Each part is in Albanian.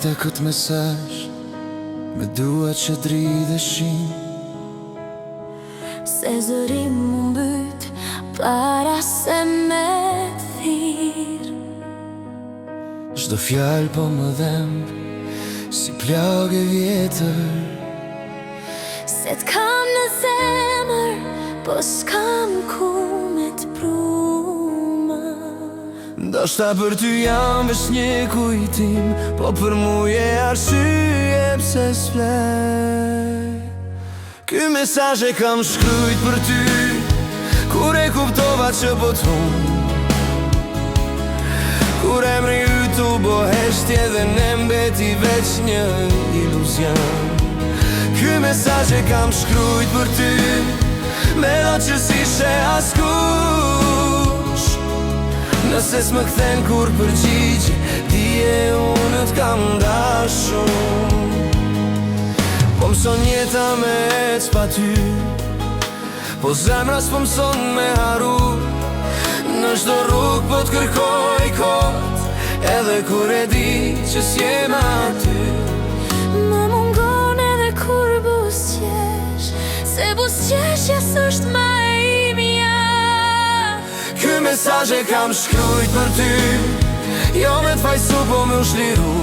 shkruajta këtë mesazh me dua që dridheshin, se zëri mu mbyt para se me thirr. çdo fjalë po më dhemb si plagë vjetër, se t'kam në zemër, po s'kam ku me t'pruma. ndoshta për ty jam veç një kujtim, po për mu je arsye pse s'flej. Ky mesazh e kam shkrujt për ty, kur e kuptova që po t'hum, kur emri yt u bo heshtje dhe ne mbeti veç një iluzion. Ky mesazh e kam shkrujt për ty, me do që s'ishe askush. Nëse s'më kthen kur përgjigje, dije unë t'kam dashur. Po mëson jeta me ec pa ty, po zemra s'po mëson me haru. Në çdo rrugë po t'kërkoj kot, edhe kur e di që s'jem aty. Më mungon edhe kur buzqesh, se buzqeshja s'është ma e imja. Ky mesazh e kam shkrujt për ty, jo me t'fajsu po me u shliru,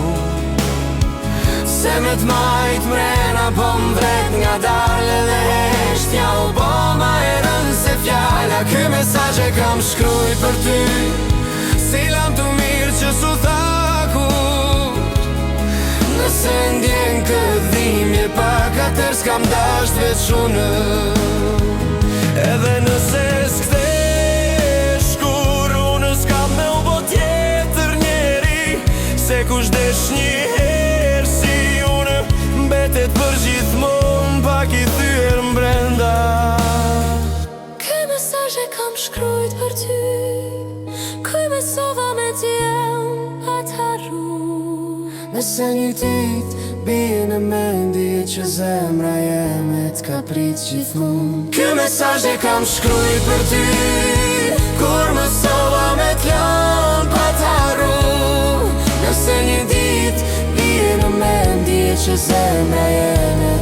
se me t'majt mrena po m'vret nga darle dhe heshtja u bo ma e rënd se fjalla. Ky mesazh e kam shkrujt për ty, si lam të mirë që s'u thakur. Nëse ndjen këtë dhimje pak, atër s'kam dasht veç unë. Edhe nëse s'kthesh kur unë s'kam me u bo tjetër njeri, se kush desh një herë si unë, mbetet për gjithmon pak i thyer mbrenda. Ky mesazh e kam shkrujt për ty, kuj besova me t'jem pa t'harru. Nëse një dit bie në mendje që zemra jeme t'ka prit gjithmon, ky mesazh e kam shkrujt për ty, kur mësova me t'lan pa t'harru. Nëse një dit bie në mendje që zemra jeme